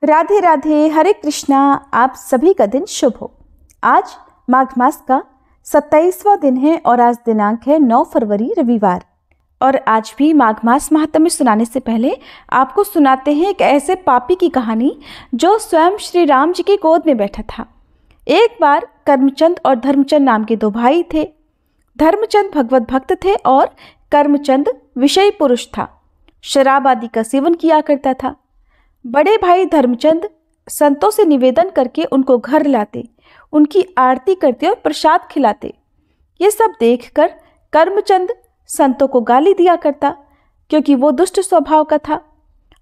राधे राधे, हरे कृष्णा। आप सभी का दिन शुभ हो। आज माघ मास का 27वां दिन है और आज दिनांक है 9 फरवरी रविवार। और आज भी माघ मास महात्म्य सुनाने से पहले आपको सुनाते हैं एक ऐसे पापी की कहानी जो स्वयं श्री राम जी की गोद में बैठा था। एक बार कर्मचंद और धर्मचंद नाम के दो भाई थे। धर्मचंद भगवत भक्त थे और कर्मचंद विषयी पुरुष था। शराब आदि का सेवन किया करता था। बड़े भाई धर्मचंद संतों से निवेदन करके उनको घर लाते, उनकी आरती करते और प्रसाद खिलाते। ये सब देखकर कर्मचंद संतों को गाली दिया करता क्योंकि वो दुष्ट स्वभाव का था।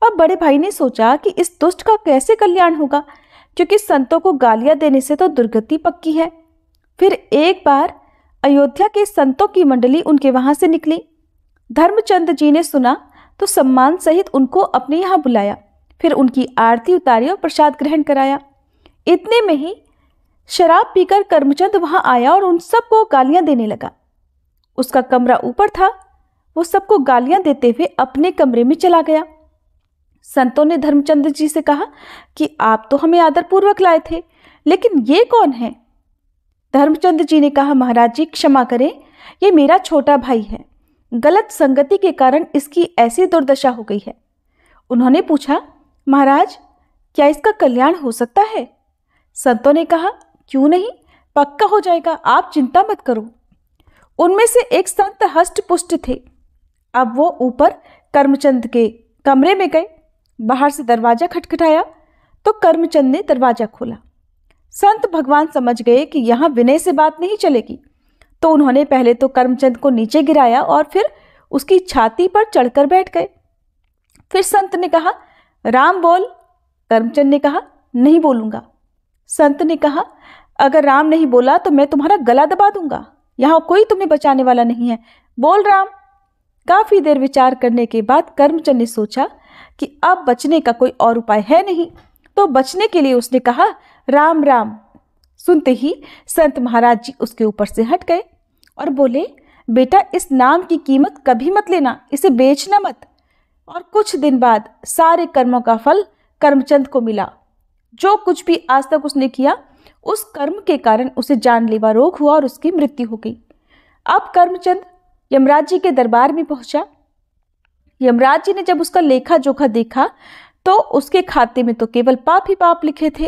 अब बड़े भाई ने सोचा कि इस दुष्ट का कैसे कल्याण होगा, क्योंकि संतों को गालियां देने से तो दुर्गति पक्की है। फिर एक बार अयोध्या के संतों की मंडली उनके वहां से निकली। धर्मचंद जी ने सुना तो सम्मान सहित उनको अपने यहाँ बुलाया, फिर उनकी आरती उतारी और प्रसाद ग्रहण कराया। इतने में ही शराब पीकर कर्मचंद वहां आया और उन सबको गालियां देने लगा। उसका कमरा ऊपर था। वो सबको गालियां देते हुए अपने कमरे में चला गया। संतों ने धर्मचंद जी से कहा कि आप तो हमें आदरपूर्वक लाए थे, लेकिन ये कौन है? धर्मचंद जी ने कहा, महाराज जी क्षमा करें, ये मेरा छोटा भाई है। गलत संगति के कारण इसकी ऐसी दुर्दशा हो गई है। उन्होंने पूछा, महाराज क्या इसका कल्याण हो सकता है? संतों ने कहा, क्यों नहीं, पक्का हो जाएगा, आप चिंता मत करो। उनमें से एक संत हष्ट पुष्ट थे। अब वो ऊपर कर्मचंद के कमरे में गए। बाहर से दरवाजा खटखटाया तो कर्मचंद ने दरवाजा खोला। संत भगवान समझ गए कि यहाँ विनय से बात नहीं चलेगी, तो उन्होंने पहले तो कर्मचंद को नीचे गिराया और फिर उसकी छाती पर चढ़कर बैठ गए। फिर संत ने कहा, राम बोल। कर्मचंद ने कहा, नहीं बोलूंगा। संत ने कहा, अगर राम नहीं बोला तो मैं तुम्हारा गला दबा दूंगा। यहाँ कोई तुम्हें बचाने वाला नहीं है, बोल राम। काफी देर विचार करने के बाद कर्मचंद ने सोचा कि अब बचने का कोई और उपाय है नहीं, तो बचने के लिए उसने कहा, राम राम। सुनते ही संत महाराज जी उसके ऊपर से हट गए और बोले, बेटा इस नाम की कीमत कभी मत लेना, इसे बेचना मत। और कुछ दिन बाद सारे कर्मों का फल कर्मचंद को मिला। जो कुछ भी आज तक उसने किया, उस कर्म के कारण उसे जानलेवा रोग हुआ और उसकी मृत्यु हो गई। अब कर्मचंद यमराज जी के दरबार में पहुंचा। यमराज जी ने जब उसका लेखा जोखा देखा तो उसके खाते में तो केवल पाप ही पाप लिखे थे।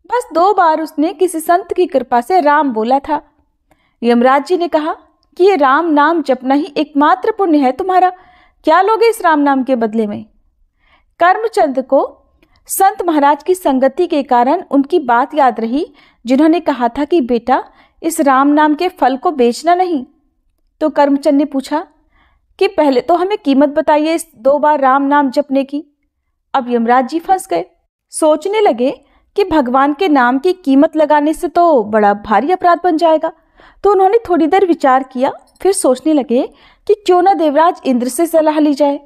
बस 2 बार उसने किसी संत की कृपा से राम बोला था। यमराज जी ने कहा कि ये राम नाम जपना ही एकमात्र पुण्य है तुम्हारा, क्या लोगे इस राम नाम के बदले में? कर्मचंद को संत महाराज की संगति के कारण उनकी बात याद रही, जिन्होंने कहा था कि बेटा इस राम नाम के फल को बेचना नहीं। तो कर्मचंद ने पूछा कि पहले तो हमें कीमत बताइए इस 2 बार राम नाम जपने की। अब यमराज जी फंस गए। सोचने लगे कि भगवान के नाम की कीमत लगाने से तो बड़ा भारी अपराध बन जाएगा। तो उन्होंने थोड़ी देर विचार किया, फिर सोचने लगे कि क्यों ना देवराज इंद्र से सलाह ली जाए।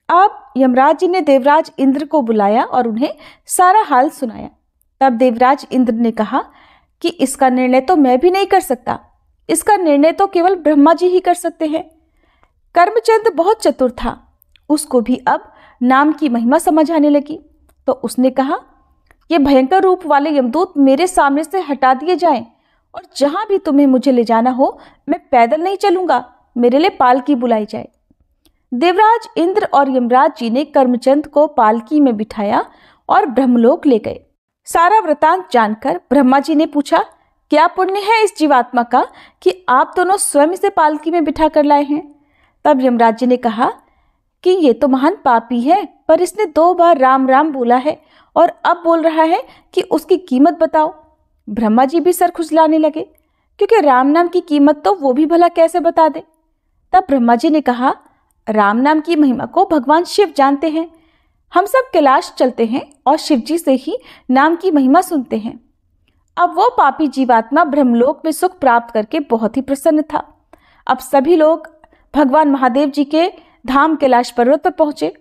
अब यमराज जी ने देवराज इंद्र को बुलाया और उन्हें सारा हाल सुनाया। तब देवराज इंद्र ने कहा कि इसका निर्णय तो मैं भी नहीं कर सकता, इसका निर्णय तो केवल ब्रह्मा जी ही कर सकते हैं। कर्मचंद बहुत चतुर था, उसको भी अब नाम की महिमा समझ आने लगी। तो उसने कहा, ये भयंकर रूप वाले यमदूत मेरे सामने से हटा दिए जाएं, और जहां भी तुम्हें मुझे ले जाना हो मैं पैदल नहीं चलूंगा, मेरे लिए पालकी बुलाई जाए। देवराज इंद्र और यमराज जी ने कर्मचंद को पालकी में बिठाया और ब्रह्मलोक ले गए। सारा वृतांत जानकर ब्रह्मा जी ने पूछा, क्या पुण्य है इस जीवात्मा का कि आप दोनों स्वयं इसे पालकी में बिठा कर लाए हैं? तब यमराज जी ने कहा कि ये तो महान पापी है, पर इसने 2 बार राम राम बोला है और अब बोल रहा है कि उसकी कीमत बताओ। ब्रह्मा जी भी सर खुजलाने लगे, क्योंकि राम नाम की कीमत तो वो भी भला कैसे बता दे। तब ब्रह्मा जी ने कहा, राम नाम की महिमा को भगवान शिव जानते हैं। हम सब कैलाश चलते हैं और शिव जी से ही नाम की महिमा सुनते हैं। अब वो पापी जीवात्मा ब्रह्मलोक में सुख प्राप्त करके बहुत ही प्रसन्न था। अब सभी लोग भगवान महादेव जी के धाम कैलाश पर्वत पर पहुंचे।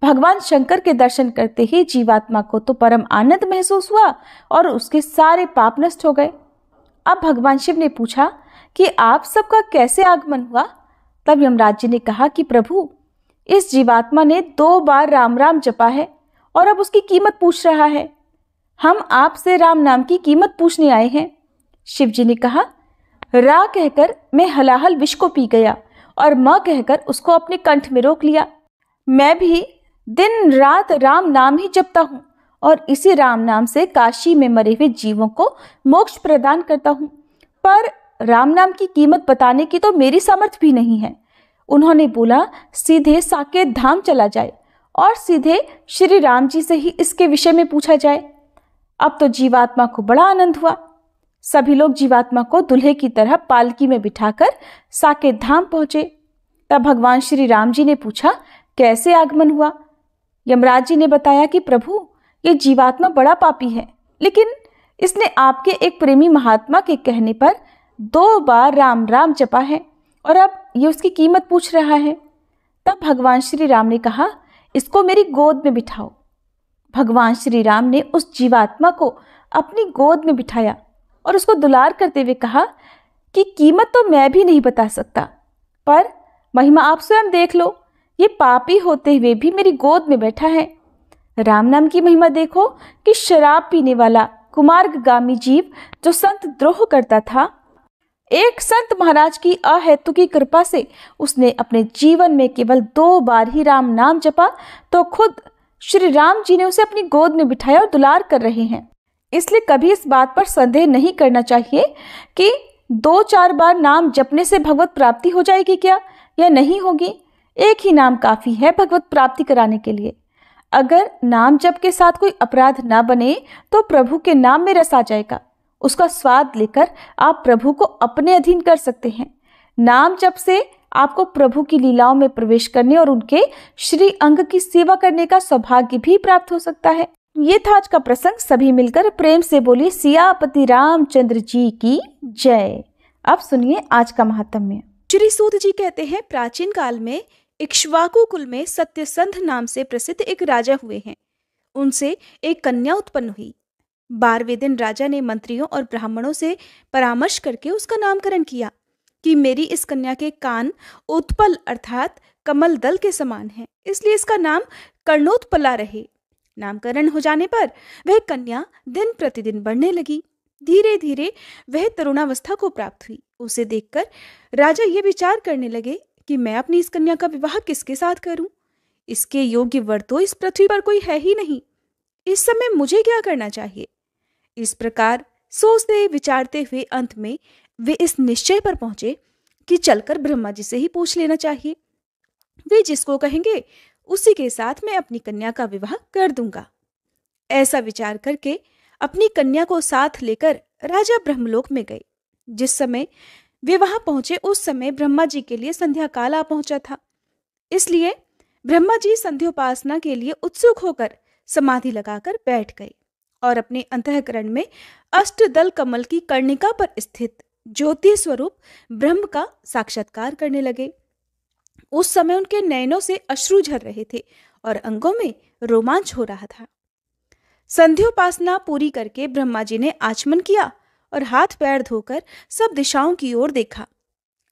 भगवान शंकर के दर्शन करते ही जीवात्मा को तो परम आनंद महसूस हुआ और उसके सारे पाप नष्ट हो गए। अब भगवान शिव ने पूछा कि आप सबका कैसे आगमन हुआ? तब यमराज जी ने कहा कि प्रभु, इस जीवात्मा ने 2 बार राम राम जपा है और अब उसकी कीमत पूछ रहा है। हम आपसे राम नाम की कीमत पूछने आए हैं। शिव जी ने कहा, रा कहकर मैं हलाहल विष को पी गया और म कहकर उसको अपने कंठ में रोक लिया। मैं भी दिन रात राम नाम ही जपता हूँ और इसी राम नाम से काशी में मरे हुए जीवों को मोक्ष प्रदान करता हूँ, पर राम नाम की कीमत बताने की तो मेरी सामर्थ्य भी नहीं है। उन्होंने बोला, सीधे साकेत धाम चला जाए और सीधे श्री राम जी से ही इसके विषय में पूछा जाए। अब तो जीवात्मा को बड़ा आनंद हुआ। सभी लोग जीवात्मा को दुल्हे की तरह पालकी में बिठाकर साकेत धाम पहुंचे। तब भगवान श्री राम जी ने पूछा, कैसे आगमन हुआ? यमराज जी ने बताया कि प्रभु, ये जीवात्मा बड़ा पापी है, लेकिन इसने आपके एक प्रेमी महात्मा के कहने पर 2 बार राम राम जपा है और अब ये उसकी कीमत पूछ रहा है। तब भगवान श्री राम ने कहा, इसको मेरी गोद में बिठाओ। भगवान श्री राम ने उस जीवात्मा को अपनी गोद में बिठाया और उसको दुलार करते हुए कहा कि कीमत तो मैं भी नहीं बता सकता, पर महिमा आप स्वयं देख लो। ये पापी होते हुए भी मेरी गोद में बैठा है। राम नाम की महिमा देखो कि शराब पीने वाला कुमार्गामी जीव जो संत द्रोह करता था, एक संत महाराज की अहेतु की कृपा से उसने अपने जीवन में केवल 2 बार ही राम नाम जपा, तो खुद श्री राम जी ने उसे अपनी गोद में बिठाया और दुलार कर रहे हैं। इसलिए कभी इस बात पर संदेह नहीं करना चाहिए कि 2-4 बार नाम जपने से भगवत प्राप्ति हो जाएगी क्या, या नहीं होगी। एक ही नाम काफी है भगवत प्राप्ति कराने के लिए। अगर नाम जप के साथ कोई अपराध ना बने तो प्रभु के नाम में रस आ जाएगा। उसका स्वाद लेकर आप प्रभु को अपने अधीन कर सकते हैं। नाम जप से आपको प्रभु की लीलाओं में प्रवेश करने और उनके श्री अंग की सेवा करने का सौभाग्य भी प्राप्त हो सकता है। ये था आज का प्रसंग। सभी मिलकर प्रेम से बोलिए, सियापति रामचंद्र जी की जय। अब सुनिए आज का महात्म्य। श्री सूत जी कहते हैं, प्राचीन काल में इक्ष्वाकु कुल में सत्यसंध नाम से प्रसिद्ध एक राजा हुए हैं। उनसे एक कन्या उत्पन्न हुई। 12वें दिन राजा ने मंत्रियों और ब्राह्मणों से परामर्श करके उसका नामकरण किया कि मेरी इस कन्या के कान उत्पल अर्थात कमल दल के समान हैं, इसलिए इसका नाम कर्णोत्पला रहे। नामकरण हो जाने पर वह कन्या दिन प्रतिदिन बढ़ने लगी। धीरे धीरे वह तरुणावस्था को प्राप्त हुई। उसे देखकर राजा ये विचार करने लगे कि मैं अपनी इस कन्या का विवाह किसके साथ करूं? इसके योग्य वर तो इस पृथ्वी पर कोई है ही नहीं। इस समय मुझे क्या करना चाहिए? इस प्रकार सोचते विचारते हुए अंत में वे इस निश्चय पर पहुंचे कि चलकर ब्रह्मा जी से ही पूछ लेना चाहिए। वे जिसको कहेंगे उसी के साथ मैं अपनी कन्या का विवाह कर दूंगा। ऐसा विचार करके अपनी कन्या को साथ लेकर राजा ब्रह्मलोक में गए। जिस समय वे वहां पहुंचे उस समय ब्रह्मा जी के लिए संध्या काल आ पहुंचा था। इसलिए ब्रह्मा जी संध्योपासना के लिए उत्सुक होकर समाधि लगाकर बैठ गए और अपने अंतःकरण में अष्टदल कमल की कर्णिका पर स्थित ज्योति स्वरूप ब्रह्म का साक्षात्कार करने लगे। उस समय उनके नयनों से अश्रु झर रहे थे और अंगों में रोमांच हो रहा था। संध्योपासना पूरी करके ब्रह्मा जी ने आचमन किया और हाथ पैर धोकर सब दिशाओं की ओर देखा।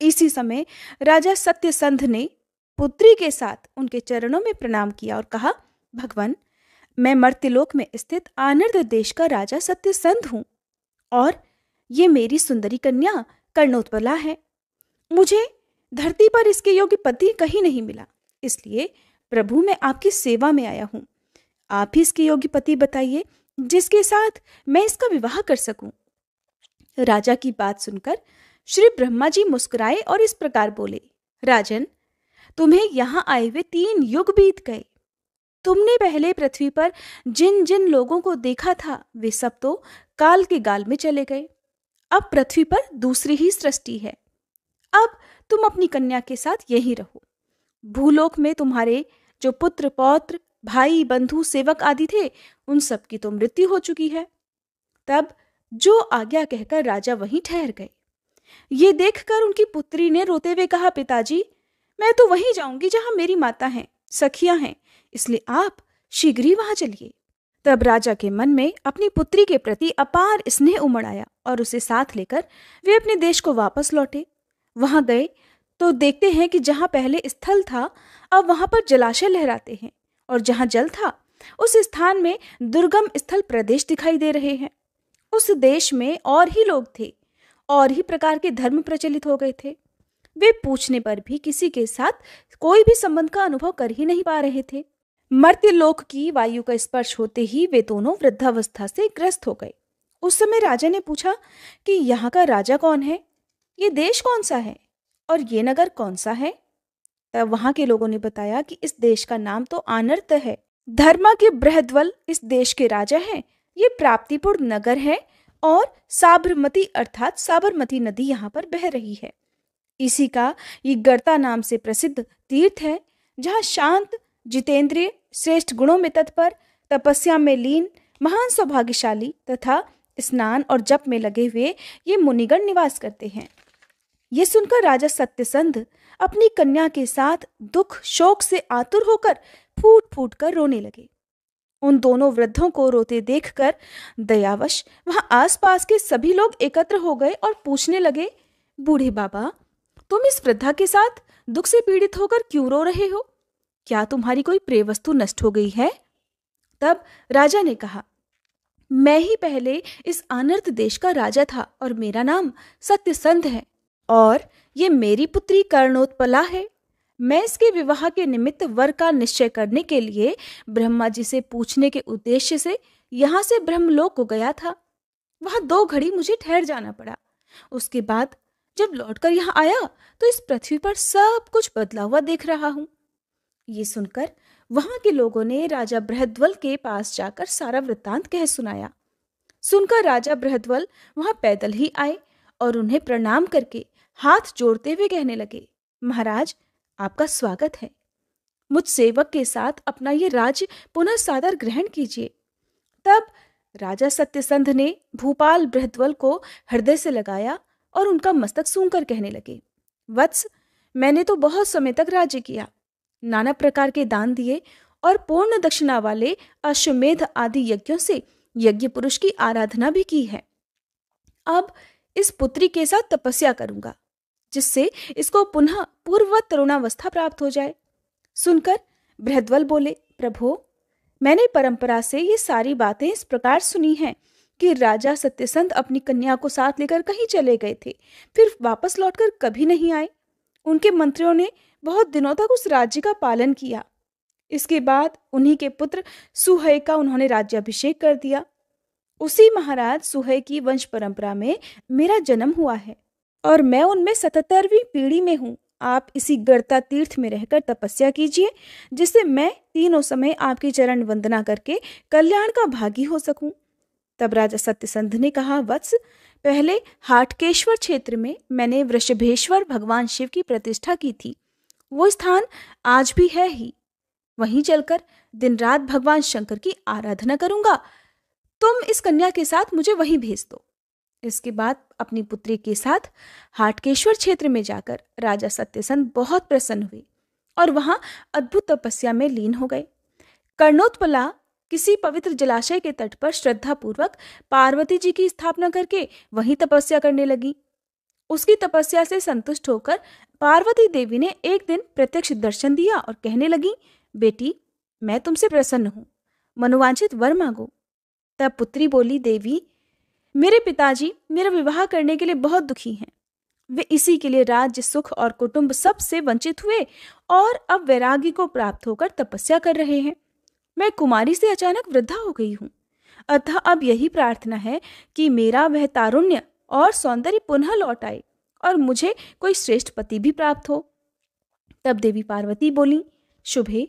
इसी समय राजा सत्यसंध ने पुत्री के साथ उनके चरणों में प्रणाम किया और कहा, भगवान, मैं मर्त्यलोक में स्थित आनर्द देश का राजा सत्यसंध हूं और ये मेरी सुंदरी कन्या कर्णोत्पला है। मुझे धरती पर इसके योग्य पति कहीं नहीं मिला, इसलिए प्रभु मैं आपकी सेवा में आया हूं। आप ही इसके योग्य पति बताइए जिसके साथ मैं इसका विवाह कर सकूं। राजा की बात सुनकर श्री ब्रह्मा जी मुस्कुराए और इस प्रकार बोले, राजन, तुम्हें यहाँ आए हुए 3 युग बीत गए। तुमने पहले पृथ्वी पर जिन जिन लोगों को देखा था वे सब तो काल के गाल में चले गए। अब पृथ्वी पर दूसरी ही सृष्टि है। अब तुम अपनी कन्या के साथ यहीं रहो। भूलोक में तुम्हारे जो पुत्र पौत्र भाई बंधु सेवक आदि थे उन सब की तो मृत्यु हो चुकी है। तब जो आज्ञा कहकर राजा वहीं ठहर गए। ये देखकर उनकी पुत्री ने रोते हुए कहा, पिताजी, मैं तो वहीं जाऊंगी जहां मेरी माता हैं, सखियां हैं, इसलिए आप शीघ्र ही वहां चलिए। तब राजा के मन में अपनी पुत्री के प्रति अपार स्नेह उमड़ आया और उसे साथ लेकर वे अपने देश को वापस लौटे। वहां गए तो देखते हैं कि जहां पहले स्थल था अब वहां पर जलाशय लहराते हैं और जहां जल था उस स्थान में दुर्गम स्थल प्रदेश दिखाई दे रहे हैं। उस देश में और ही लोग थे, और ही प्रकार के धर्म प्रचलित हो गए थे। वे पूछने पर भी किसी के साथ कोई भी संबंध का अनुभव कर ही नहीं पा रहे थे। मर्त्यलोक की वायु का स्पर्श होते ही वे दोनों वृद्धावस्था से ग्रस्त हो गए। उस समय राजा ने पूछा कि यहाँ का राजा कौन है, ये देश कौन सा है और ये नगर कौन सा है। तब वहां के लोगों ने बताया कि इस देश का नाम तो आनर्त है। धर्मा के बृहद्वल इस देश के राजा हैं। ये प्राप्तिपूर्ण नगर है और साबरमती अर्थात साबरमती नदी यहाँ पर बह रही है। इसी का ये गर्ता नाम से प्रसिद्ध तीर्थ है, जहाँ शांत, जितेंद्रिय, श्रेष्ठ गुणों में तत्पर, तपस्या में लीन, महान सौभाग्यशाली तथा स्नान और जप में लगे हुए ये मुनिगण निवास करते हैं। ये सुनकर राजा सत्यसंध अपनी कन्या के साथ दुख शोक से आतुर होकर फूट फूट कर रोने लगे। उन दोनों वृद्धों को रोते देखकर दयावश वहां आसपास के सभी लोग एकत्र हो गए और पूछने लगे, बूढ़े बाबा, तुम इस वृद्धा के साथ दुख से पीड़ित होकर क्यों रो रहे हो? क्या तुम्हारी कोई प्रिय वस्तु नष्ट हो गई है? तब राजा ने कहा, मैं ही पहले इस अनर्थ देश का राजा था और मेरा नाम सत्यसंध है और ये मेरी पुत्री कर्णोत्पला है। मैं इसके विवाह के निमित्त वर का निश्चय करने के लिए ब्रह्मा जी से पूछने के उद्देश्य से यहाँ से ब्रह्मलोक को गया था। वहां 2 घड़ी मुझे ठहर जाना पड़ा। उसके बाद जब लौटकर यहाँ आया तो इस पृथ्वी पर सब कुछ बदला हुआ देख रहा हूँ। ये सुनकर वहां के लोगों ने राजा बृहद्वल के पास जाकर सारा वृत्तांत कह सुनाया। सुनकर राजा बृहद्वल वहां पैदल ही आए और उन्हें प्रणाम करके हाथ जोड़ते हुए कहने लगे, महाराज, आपका स्वागत है। मुझ सेवक के साथ अपना ये राज्य पुनः सादर ग्रहण कीजिए। तब राजा सत्यसंध ने भूपाल बृहद्वल को हृदय से लगाया और उनका मस्तक सूंघकर कहने लगे, वत्स, मैंने तो बहुत समय तक राज्य किया, नाना प्रकार के दान दिए और पूर्ण दक्षिणा वाले अश्वमेध आदि यज्ञों से यज्ञ पुरुष की आराधना भी की है। अब इस पुत्री के साथ तपस्या करूंगा, जिससे इसको पुनः पूर्ववत तरुणावस्था प्राप्त हो जाए। सुनकर बृहद्वल बोले, प्रभु, मैंने परंपरा से ये सारी बातें इस प्रकार सुनी हैं कि राजा सत्यसंध अपनी कन्या को साथ लेकर कहीं चले गए थे, फिर वापस लौटकर कभी नहीं आए। उनके मंत्रियों ने बहुत दिनों तक उस राज्य का पालन किया। इसके बाद उन्हीं के पुत्र सुहै का उन्होंने राज्याभिषेक कर दिया। उसी महाराज सुहै की वंश परंपरा में मेरा जन्म हुआ है और मैं उनमें 77वीं पीढ़ी में हूँ। आप इसी गर्ता तीर्थ में रहकर तपस्या कीजिए, जिससे मैं तीनों समय आपकी चरण वंदना करके कल्याण का भागी हो सकूं। तब राजा सत्यसंध ने कहा, वत्स, पहले हाटकेश्वर क्षेत्र में मैंने वृषभेश्वर भगवान शिव की प्रतिष्ठा की थी। वो स्थान आज भी है ही। वहीं चलकर दिन रात भगवान शंकर की आराधना करूंगा। तुम इस कन्या के साथ मुझे वहीं भेज दो। इसके बाद अपनी पुत्री के साथ हाटकेश्वर क्षेत्र में जाकर राजा सत्यसंध बहुत प्रसन्न हुए और वहां अद्भुत तपस्या में लीन हो गए। कर्णोत्पला किसी पवित्र जलाशय के तट पर श्रद्धापूर्वक पार्वती जी की स्थापना करके वहीं तपस्या करने लगी। उसकी तपस्या से संतुष्ट होकर पार्वती देवी ने एक दिन प्रत्यक्ष दर्शन दिया और कहने लगी, बेटी, मैं तुमसे प्रसन्न हूं, मनोवांछित वर मांगो। तब पुत्री बोली, देवी, मेरे पिताजी मेरा विवाह करने के लिए बहुत दुखी हैं। वे इसी के लिए राज्य, सुख और कुटुंब सब से वंचित हुए और अब वैराग्य को प्राप्त होकर तपस्या कर रहे हैं। मैं कुमारी से अचानक वृद्धा हो गई हूँ, अतः अब यही प्रार्थना है कि मेरा वह तारुण्य और सौंदर्य पुनः लौट आए और मुझे कोई श्रेष्ठ पति भी प्राप्त हो। तब देवी पार्वती बोली, शुभे,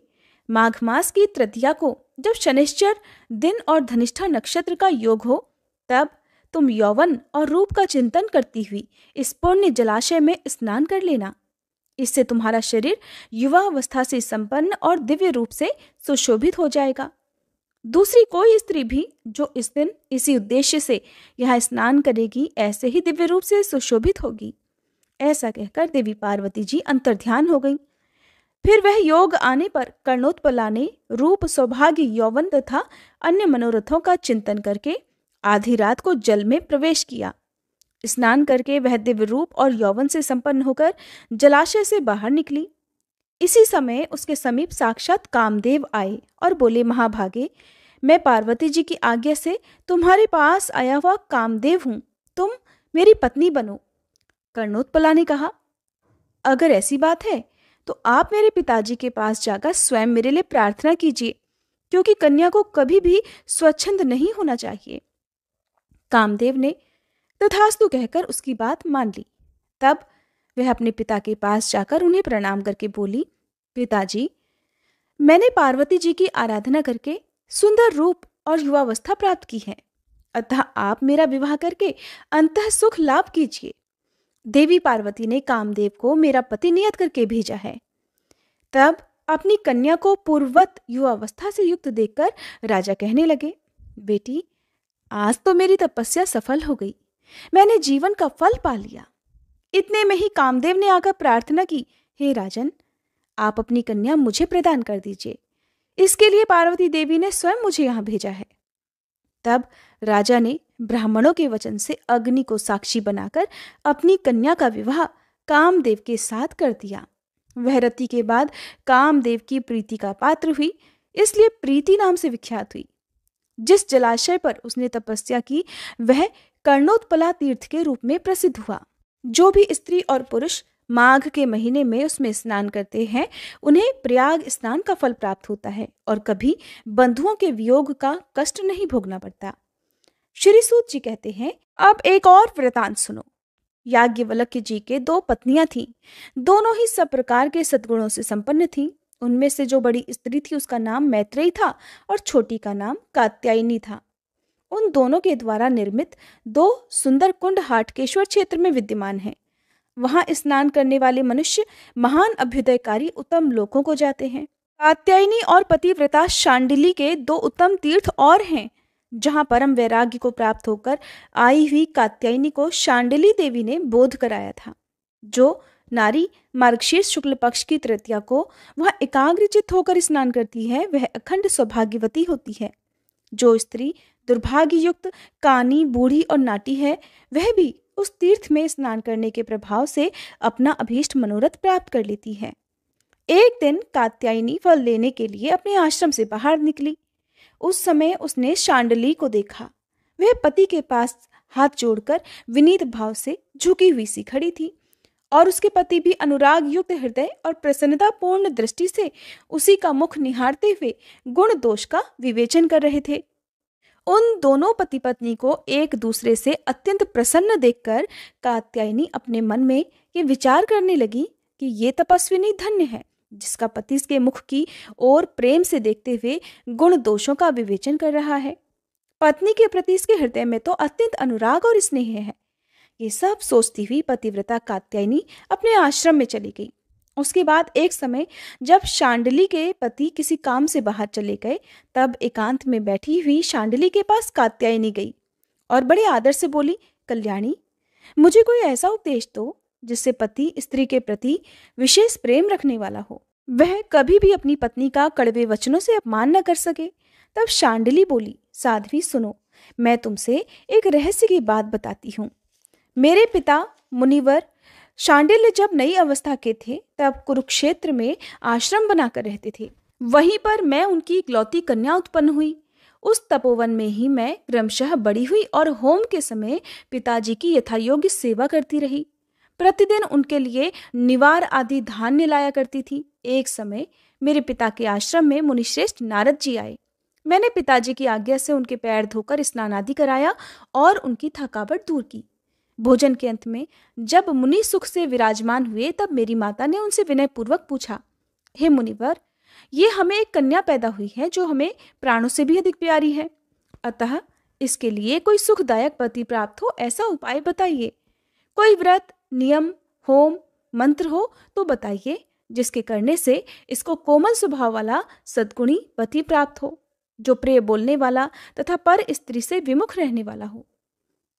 माघ मास की तृतीया को जब शनिश्चर दिन और धनिष्ठा नक्षत्र का योग हो, तब तुम यौवन और रूप का चिंतन करती हुई इस पुण्य जलाशय में स्नान कर लेना। इससे तुम्हारा शरीर युवावस्था से संपन्न और दिव्य रूप से सुशोभित हो जाएगा। दूसरी कोई स्त्री भी जो इस दिन इसी उद्देश्य से यहाँ स्नान करेगी, ऐसे ही दिव्य रूप से सुशोभित होगी। ऐसा कहकर देवी पार्वती जी अंतर्ध्यान हो गई। फिर वह योग आने पर कर्णोत्पला ने रूप, सौभाग्य, यौवन तथा अन्य मनोरथों का चिंतन करके आधी रात को जल में प्रवेश किया। स्नान करके वह दिव्य रूप और यौवन से संपन्न होकर जलाशय से बाहर निकली। इसी समय उसके समीप साक्षात कामदेव आए और बोले, महाभागे, मैं पार्वती जी की आज्ञा से तुम्हारे पास आया हुआ कामदेव हूं, तुम मेरी पत्नी बनो। कर्णोत्पला ने कहा, अगर ऐसी बात है तो आप मेरे पिताजी के पास जाकर स्वयं मेरे लिए प्रार्थना कीजिए, क्योंकि कन्या को कभी भी स्वच्छंद नहीं होना चाहिए। कामदेव ने तथास्तु कहकर उसकी बात मान ली। तब वह अपने पिता के पास जाकर उन्हें प्रणाम करके बोली, पिताजी, मैंने पार्वती जी की आराधना करके सुंदर रूप और युवावस्था प्राप्त की है, अतः आप मेरा विवाह करके अंतः सुख लाभ कीजिए। देवी पार्वती ने कामदेव को मेरा पति नियत करके भेजा है। तब अपनी कन्या को पूर्ववत युवावस्था से युक्त देखकर राजा कहने लगे, बेटी, आज तो मेरी तपस्या सफल हो गई, मैंने जीवन का फल पा लिया। इतने में ही कामदेव ने आकर प्रार्थना की, हे राजन, आप अपनी कन्या मुझे प्रदान कर दीजिए। इसके लिए पार्वती देवी ने स्वयं मुझे यहाँ भेजा है। तब राजा ने ब्राह्मणों के वचन से अग्नि को साक्षी बनाकर अपनी कन्या का विवाह कामदेव के साथ कर दिया। वह रति के बाद कामदेव की प्रीति का पात्र हुई, इसलिए प्रीति नाम से विख्यात हुई। जिस जलाशय पर उसने तपस्या की वह कर्णोत्पला तीर्थ के रूप में प्रसिद्ध हुआ। जो भी स्त्री और पुरुष माघ के महीने में उसमें स्नान करते हैं उन्हें प्रयाग स्नान का फल प्राप्त होता है और कभी बंधुओं के वियोग का कष्ट नहीं भोगना पड़ता। श्री सूत जी कहते हैं, अब एक और वृतांत सुनो। याज्ञवल्क्य जी के 2 पत्नियां थीं, दोनों ही सब प्रकार के सद्गुणों से संपन्न थीं। उनमें से जो बड़ी स्त्री थी उसका नाम मैत्रेयी था और छोटी का नाम कात्यायनी था। उन दोनों के द्वारा निर्मित 2 सुंदर कुंड हाटकेश्वर क्षेत्र में विद्यमान हैं। वहां स्नान करने वाले मनुष्य महान अभ्युदयकारी उत्तम लोकों को जाते हैं। कात्यायनी और पतिव्रता शांडिली के 2 उत्तम तीर्थ और हैं, जहां परम वैराग्य को प्राप्त होकर आई हुई कात्यायनी को शांडिली देवी ने बोध कराया था। जो नारी मार्गशीर्ष शुक्ल पक्ष की तृतीया को वह एकाग्रचित्त होकर स्नान करती है वह अखंड सौभाग्यवती होती है। जो स्त्री दुर्भाग्य युक्त, कानी, बूढ़ी और नाटी है वह भी उस तीर्थ में स्नान करने के प्रभाव से अपना अभीष्ट मनोरथ प्राप्त कर लेती है। एक दिन कात्यायनी फल लेने के लिए अपने आश्रम से बाहर निकली। उस समय उसने शांडिली को देखा। वह पति के पास हाथ जोड़कर विनीत भाव से झुकी हुई सी खड़ी थी और उसके पति भी अनुराग युक्त हृदय और प्रसन्नता पूर्ण दृष्टि से उसी का मुख निहारते हुए गुण दोष का विवेचन कर रहे थे। उन दोनों पति पत्नी को एक दूसरे से अत्यंत प्रसन्न देखकर कात्यायनी अपने मन में ये विचार करने लगी कि ये तपस्विनी धन्य है जिसका पति इसके मुख की ओर प्रेम से देखते हुए गुण दोषों का विवेचन कर रहा है। पत्नी के प्रति इसके हृदय में तो अत्यंत अनुराग और स्नेह है। ये सब सोचती हुई पतिव्रता कात्यायनी अपने आश्रम में चली गई। उसके बाद एक समय जब शांडिली के पति किसी काम से बाहर चले गए तब एकांत में बैठी हुई शांडिली के पास कात्यायनी गई और बड़े आदर से बोली, कल्याणी, मुझे कोई ऐसा उपदेश दो जिससे पति स्त्री के प्रति विशेष प्रेम रखने वाला हो, वह कभी भी अपनी पत्नी का कड़वे वचनों से अपमान न कर सके। तब शांडिली बोली, साध्वी सुनो, मैं तुमसे एक रहस्य की बात बताती हूँ। मेरे पिता मुनिवर शांडिल्य जब नई अवस्था के थे तब कुरुक्षेत्र में आश्रम बनाकर रहते थे। वहीं पर मैं उनकी इकलौती कन्या उत्पन्न हुई। उस तपोवन में ही मैं क्रमशः बड़ी हुई और होम के समय पिताजी की यथायोग्य सेवा करती रही। प्रतिदिन उनके लिए निवार आदि धान्य लाया करती थी। एक समय मेरे पिता के आश्रम में मुनिश्रेष्ठ नारद जी आए। मैंने पिताजी की आज्ञा से उनके पैर धोकर स्नान आदि कराया और उनकी थकावट दूर की। भोजन के अंत में जब मुनि सुख से विराजमान हुए तब मेरी माता ने उनसे विनयपूर्वक पूछा, हे मुनिवर, ये हमें एक कन्या पैदा हुई है जो हमें प्राणों से भी अधिक प्यारी है, अतः इसके लिए कोई सुखदायक पति प्राप्त हो ऐसा उपाय बताइए। कोई व्रत, नियम, होम, मंत्र हो तो बताइए जिसके करने से इसको कोमल स्वभाव वाला सद्गुणी पति प्राप्त हो, जो प्रिय बोलने वाला तथा पर स्त्री से विमुख रहने वाला हो।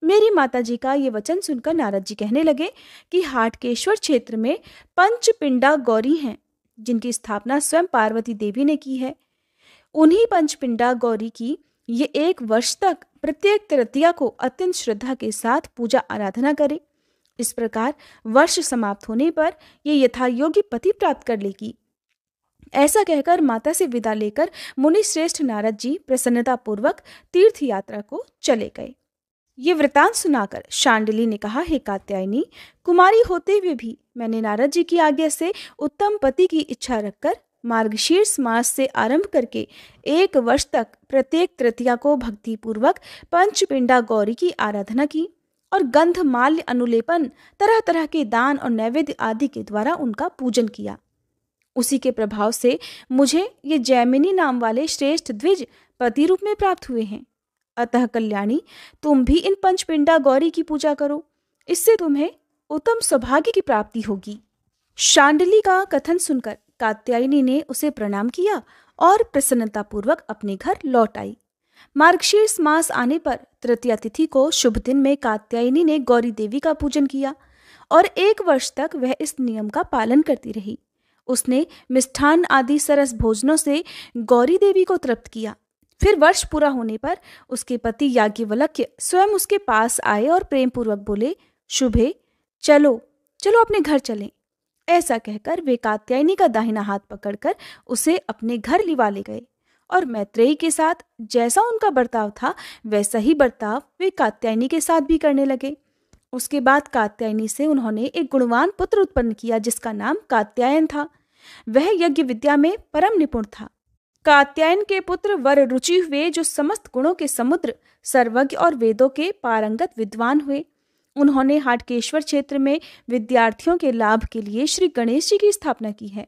मेरी माताजी का ये वचन सुनकर नारद जी कहने लगे कि हाटकेश्वर क्षेत्र में 5 पिंडा गौरी हैं जिनकी स्थापना स्वयं पार्वती देवी ने की है। उन्हीं 5 पिंडा गौरी की ये 1 वर्ष तक प्रत्येक तृतीया को अत्यंत श्रद्धा के साथ पूजा आराधना करे। इस प्रकार वर्ष समाप्त होने पर ये यथायोग्य पति प्राप्त कर लेगी। ऐसा कहकर माता से विदा लेकर मुनि श्रेष्ठ नारद जी प्रसन्नता पूर्वक तीर्थ यात्रा को चले गए। ये वृतांत सुनाकर शांडिली ने कहा, हे कात्यायनी, कुमारी होते हुए भी मैंने नारद जी की आज्ञा से उत्तम पति की इच्छा रखकर मार्गशीर्ष मास से आरंभ करके 1 वर्ष तक प्रत्येक तृतीया को भक्ति पूर्वक पंचपिंडा गौरी की आराधना की और गंध माल्य अनुलेपन, तरह तरह के दान और नैवेद्य आदि के द्वारा उनका पूजन किया। उसी के प्रभाव से मुझे ये जैमिनी नाम वाले श्रेष्ठ द्विज पति रूप में प्राप्त हुए हैं। अतः कल्याणी, तुम भी इन पंचपिंडा गौरी की पूजा करो, इससे तुम्हें उत्तम सौभाग्य की प्राप्ति होगी। शांडिली का कथन सुनकर कात्यायनी ने उसे प्रणाम किया और प्रसन्नतापूर्वक अपने घर लौट आई। मार्गशीर्ष मास आने पर तृतीया तिथि को शुभ दिन में कात्यायनी ने गौरी देवी का पूजन किया और 1 वर्ष तक वह इस नियम का पालन करती रही। उसने मिष्ठान आदि सरस भोजनों से गौरी देवी को तृप्त किया। फिर वर्ष पूरा होने पर उसके पति याज्ञवल्क्य स्वयं उसके पास आए और प्रेम पूर्वक बोले, शुभे, चलो चलो अपने घर चलें। ऐसा कहकर वे कात्यायनी का दाहिना हाथ पकड़कर उसे अपने घर लिवा ले गए और मैत्रेयी के साथ जैसा उनका बर्ताव था वैसा ही बर्ताव वे कात्यायनी के साथ भी करने लगे। उसके बाद कात्यायनी से उन्होंने एक गुणवान पुत्र उत्पन्न किया जिसका नाम कात्यायन था। वह यज्ञ विद्या में परम निपुण था। कात्यायन के पुत्र वर रुचि हुए जो समस्त गुणों के समुद्र, सर्वज्ञ और वेदों के पारंगत विद्वान हुए। उन्होंने हाटकेश्वर क्षेत्र में विद्यार्थियों के लाभ के लिए श्री गणेश जी की स्थापना की है।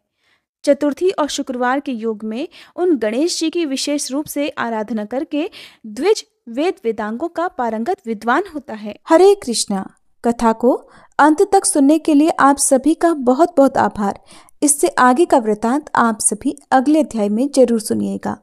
चतुर्थी और शुक्रवार के योग में उन गणेश जी की विशेष रूप से आराधना करके द्विज वेद वेदांगों का पारंगत विद्वान होता है। हरे कृष्णा। कथा को अंत तक सुनने के लिए आप सभी का बहुत बहुत आभार। इससे आगे का वृतांत आप सभी अगले अध्याय में जरूर सुनिएगा।